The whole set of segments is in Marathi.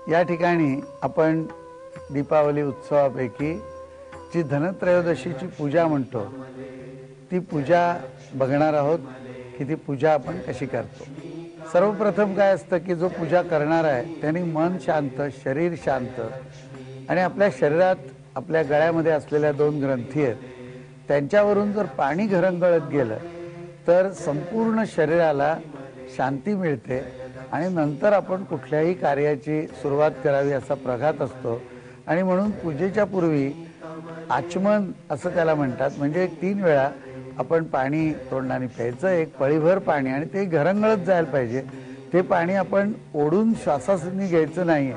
या ठिकाणी आपण दीपावली उत्सवापैकी जी धनत्रयोदशीची पूजा म्हणतो ती पूजा बघणार आहोत की ती पूजा आपण कशी करतो। सर्वप्रथम काय असतं की जो पूजा करणार आहे त्यांनी मन शांत, शरीर शांत आणि आपल्या शरीरात आपल्या गळ्यामध्ये असलेल्या 2 ग्रंथी आहेत त्यांच्यावरून जर पाणी घरंगळत गेलं तर संपूर्ण शरीराला शांती मिळते आणि नंतर आपण कुठल्याही कार्याची सुरुवात करावी असा प्रघात असतो। आणि म्हणून पूजेच्या पूर्वी आचमन असं त्याला म्हणतात, म्हणजे 3 वेळा आपण पाणी तोंडाने प्यायचं, एक पळीभर पाणी, आणि ते घरंगळत जायला पाहिजे। ते पाणी आपण ओढून श्वासाने घ्यायचं नाही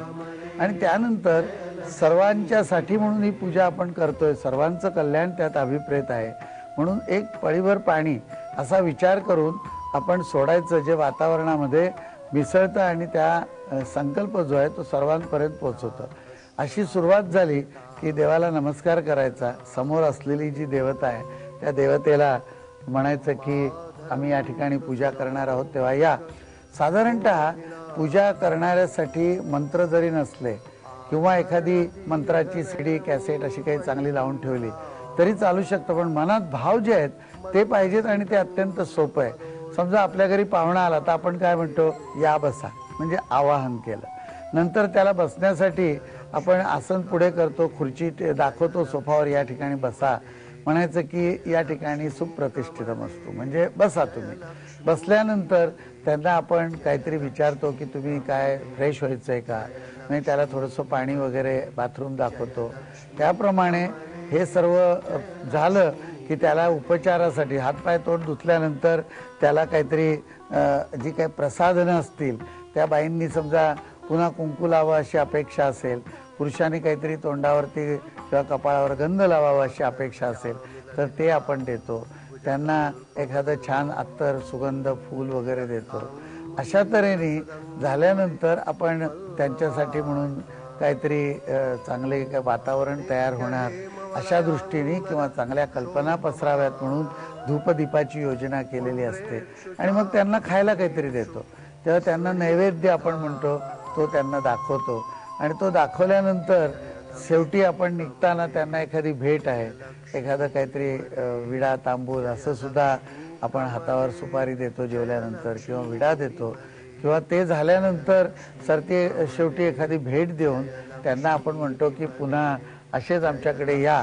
आणि त्यानंतर सर्वांच्यासाठी म्हणून ही पूजा आपण करतोय, सर्वांचं कल्याण त्यात अभिप्रेत आहे म्हणून एक पळीभर पाणी असा विचार करून आपण सोडायचं, जे वातावरणामध्ये मिसळतं आणि त्या संकल्प जो आहे तो सर्वांपर्यंत पोहोचवतो। अशी सुरुवात झाली की देवाला नमस्कार करायचा, समोर असलेली जी देवता आहे त्या देवतेला म्हणायचं की आम्ही या ठिकाणी पूजा करणार आहोत, तेव्हा या। साधारणतः पूजा करणाऱ्यासाठी मंत्र जरी नसले किंवा एखादी मंत्राची सीडी कॅसेट अशी काही चांगली लावून ठेवली तरी चालू शकतं, पण मनात भाव जे आहेत ते पाहिजेत आणि ते अत्यंत सोपं आहे। समजा आपल्या घरी पाहुणा आला तर आपण काय म्हणतो, या बसा, म्हणजे आवाहन केलं। नंतर त्याला बसण्यासाठी आपण आसन पुढे करतो, खुर्ची दाखवतो सोफावर, या ठिकाणी बसा, म्हणायचं की या ठिकाणी सुप्रतिष्ठितम असतो, म्हणजे बसा तुम्ही। बसल्यानंतर त्यांना आपण काहीतरी विचारतो की तुम्ही काय फ्रेश व्हायचं आहे का, म्हणजे त्याला थोडंसं पाणी वगैरे बाथरूम दाखवतो। त्याप्रमाणे हे सर्व झालं की त्याला उपचारासाठी हातपाय तोंड धुतल्यानंतर त्याला काहीतरी जी काही प्रसाधनं असतील त्या बाईंनी समजा पुन्हा कुंकू लावा अशी अपेक्षा असेल, पुरुषांनी काहीतरी तोंडावरती किंवा कपाळावर गंध लावावा अशी अपेक्षा असेल तर ते आपण देतो। त्यांना एखादं छान अत्तर, सुगंध, फूल वगैरे देतो। अशा तऱ्हेने झाल्यानंतर आपण त्यांच्यासाठी म्हणून काहीतरी चांगले वातावरण तयार होणार अशा दृष्टीने किंवा चांगल्या कल्पना पसराव्यात म्हणून धूपदीपाची योजना केलेली असते आणि मग त्यांना खायला काहीतरी देतो। तेव्हा त्यांना नैवेद्य आपण म्हणतो तो त्यांना दाखवतो आणि तो दाखवल्यानंतर शेवटी आपण निघताना त्यांना एखादी भेट आहे, एखादं काहीतरी विडा, तांबूल असं सुद्धा आपण हातावर सुपारी देतो जेवल्यानंतर किंवा विडा देतो, किंवा ते झाल्यानंतर सरते शेवटी एखादी भेट देऊन त्यांना आपण म्हणतो की पुन्हा असेच आमच्याकडे या।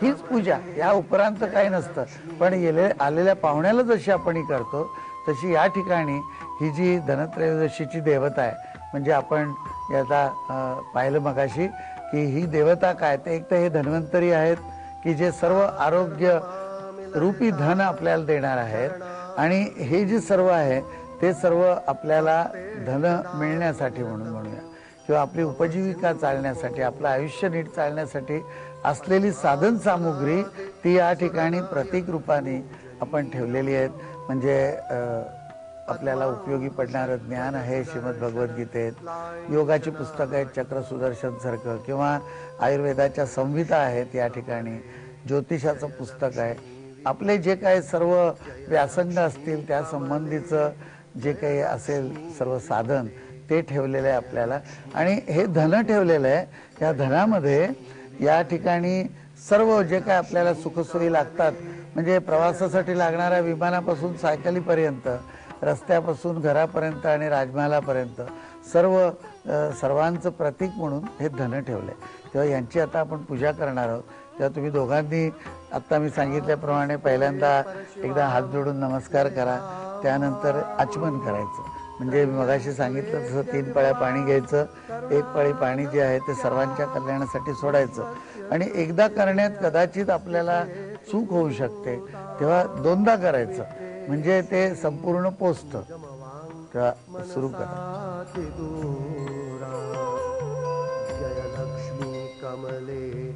हीच पूजा, या उपरांत काही नसतं, पण आलेल्या पाहुण्याला जशी आपण ही करतो तशी या ठिकाणी ही जी धनत्रयोदशीची देवता आहे, म्हणजे आपण याचा पाहिलं मगाशी की ही देवता काय, ते एक तर हे धन्वंतरी आहेत की जे सर्व आरोग्य रूपी धन आपल्याला देणार आहेत, आणि हे जे सर्व आहे ते सर्व आपल्याला धन मिळण्यासाठी म्हणून म्हणूया किंवा आपली उपजीविका चालण्यासाठी, आपलं आयुष्य नीट चालण्यासाठी असलेली साधन सामुग्री ती या ठिकाणी प्रतीक रूपाने आपण ठेवलेली आहेत। म्हणजे आपल्याला उपयोगी पडणारं ज्ञान आहे श्रीमद भगवद्गीतेत, योगाची पुस्तकं आहेत चक्र सुदर्शन सारखं, किंवा आयुर्वेदाच्या संहिता आहेत या ठिकाणी, ज्योतिषाचं पुस्तक आहे, आपले जे काही सर्व व्यासंग असतील त्या संबंधीचं जे काही असेल सर्व साधन ते ठेवलेलं आहे आपल्याला। आणि हे धन ठेवलेलं आहे, या धनामध्ये या ठिकाणी सर्व जे काय आपल्याला सुखसोयी लागतात, म्हणजे प्रवासासाठी लागणाऱ्या विमानापासून सायकलीपर्यंत, रस्त्यापासून घरापर्यंत आणि राजमहालापर्यंत सर्वांचं प्रतीक म्हणून हे धन ठेवले। तेव्हा यांची आता आपण पूजा करणार आहोत। तेव्हा तुम्ही दोघांनी आत्ता मी सांगितल्याप्रमाणे पहिल्यांदा एकदा हात जोडून नमस्कार करा, त्यानंतर आचमन करायचं, म्हणजे मगाशी सांगितलं तसं 3 पळ्या पाणी घ्यायचं, 1 पळी पाणी जे आहे ते सर्वांच्या कल्याणासाठी सोडायचं, आणि एकदा करण्यात कदाचित आपल्याला चूक होऊ शकते तेव्हा 2दा करायचं, म्हणजे ते संपूर्ण पोचतं। तेव्हा सुरू करा। जय लक्ष्मी कमले,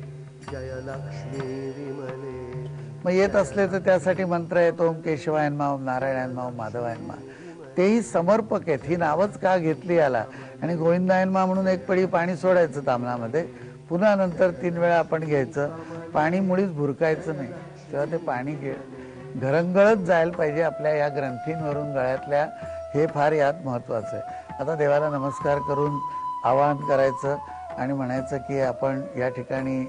जय लक्ष्मी विमले। मग येत असले तर त्यासाठी मंत्र येतो, ओम केशवाय नमः, ओम नारायणाय नमः, ओम माधवाय नमः। तेही समर्पक आहेत, ही नावच का घेतली याला, आणि गोविंदाय नमः म्हणून 1 पळी पाणी सोडायचं तामणामध्ये, पुन्हा नंतर 3 वेळा आपण घ्यायचं। पाणी मुळीच भुरकायचं नाही, तेव्हा ते पाणी घरंगळत जायला पाहिजे आपल्या या ग्रंथींवरून गळ्यातल्या, हे फार यात महत्वाचं आहे। आता देवाला नमस्कार करून आवाहन करायचं आणि म्हणायचं की आपण या ठिकाणी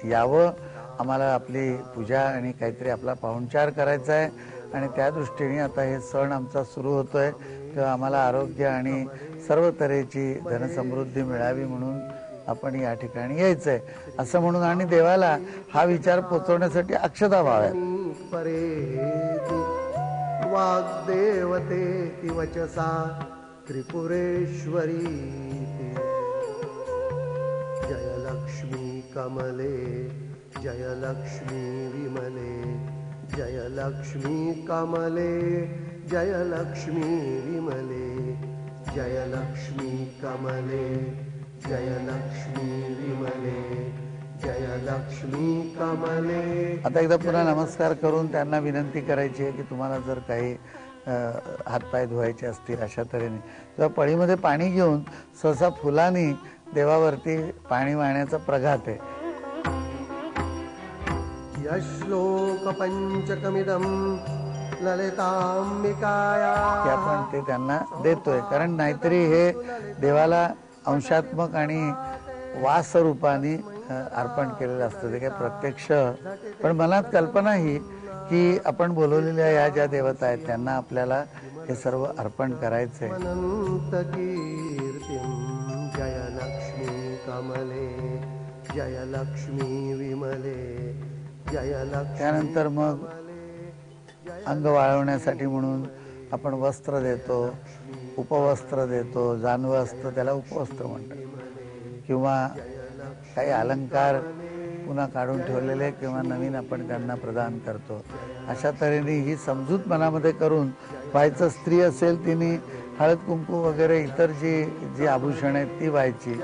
यावं, आम्हाला आपली पूजा आणि काहीतरी आपला पाहुणचार करायचा आहे आणि त्या दृष्टीने आता हे सण आमचा सुरू होतोय किंवा आम्हाला आरोग्य आणि सर्व तऱ्हेची धनसमृद्धी मिळावी म्हणून आपण या ठिकाणी यायचंय असं म्हणून आणि देवाला हा विचार पोचवण्यासाठी अक्षता व्हाव्यात. परेति वाग्देवतेति वचसा त्रिपुरेश्वरी जयलक्ष्मी कमले जयलक्ष्मी विमले जयलक्ष्मी कमले जयलक्ष्मी विमले जयलक्ष्मी कमले जयलक्ष्मी विमले जयलक्ष्मी कमले. आता एकदा पुन्हा नमस्कार करून त्यांना विनंती करायची आहे की तुम्हाला जर काही हातपाय धुवायचे असतील अशा तऱ्हेने किंवा पळीमध्ये पाणी घेऊन सहसा फुलांनी देवावरती पाणी वाहण्याचा प्रघात आहे. यश्लोक पंचकमिदं ललितांबिकाया की आपण ते त्यांना देतोय, कारण नाहीतरी हे देवाला अंशात्मक आणि वास रूपाने अर्पण केलेलं असतं, ते काय प्रत्यक्ष. पण मनात कल्पना ही की आपण बोलवलेल्या या ज्या देवता आहेत त्यांना आपल्याला हे सर्व अर्पण करायचंय. अनंत कीर्तिं जयलक्ष्मी कमले जयलक्ष्मी विमले जयलक्ष्मी. त्यानंतर मग अंग वाळवण्यासाठी म्हणून आपण वस्त्र देतो, उपवस्त्र देतो. जानवं असतं त्याला उपवस्त्र म्हणतात, किंवा काही अलंकार पुन्हा काढून ठेवलेले किंवा नवीन आपण त्यांना प्रदान करतो. अशा तऱ्हेने ही समजूत मनामध्ये करून व्हायचं. स्त्री असेल तिने हळद कुंकू वगैरे इतर जी आभूषण आहेत ती व्हायची.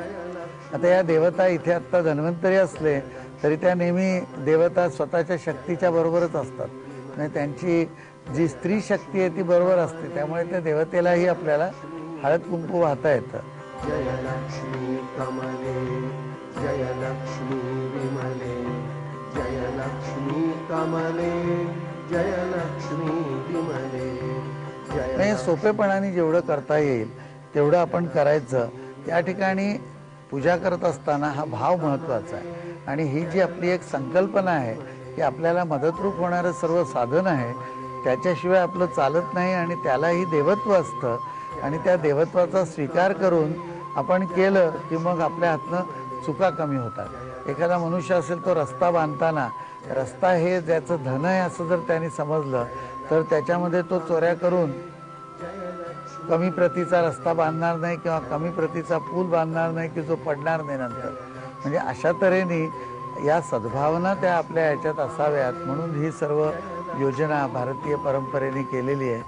आता या देवता इथे आत्ता धन्वंतरी असले तरी त्या नेहमी देवता स्वतःच्या शक्तीच्या बरोबरच असतात, म्हणजे त्यांची जी स्त्री शक्ती आहे ती बरोबर असते. त्यामुळे त्या देवतेलाही आपल्याला हळद कुंकू वाहता येतं. जयलक्ष्मी कमले जयलक्ष्मी विमले जयलक्ष्मी कमले जयलक्ष्मी विमले हे सोपेपणाने जेवढं करता येईल तेवढं आपण करायचं. या ठिकाणी पूजा करत असताना हा भाव महत्त्वाचा आहे आणि ही जी आपली एक संकल्पना आहे की आपल्याला मदतरूप होणारं सर्व साधन आहे, त्याच्याशिवाय आपलं चालत नाही आणि त्यालाही देवत्व असतं आणि त्या देवत्वाचा स्वीकार करून आपण केलं की मग आपल्या हातनं चुका कमी होतात. एखादा मनुष्य असेल तो रस्ता बांधताना रस्ता हे ज्याचं धन आहे असं जर त्यांनी समजलं तर त्याच्यामध्ये तो चोऱ्या करून कमी प्रतीचा रस्ता बांधणार नाही किंवा कमी प्रतीचा पूल बांधणार नाही की जो पडणार नाही नंतर. म्हणजे अशा तऱ्हेने या सद्भावना त्या आपल्या याच्यात असाव्यात म्हणून ही सर्व योजना भारतीय परंपरेने केलेली आहे.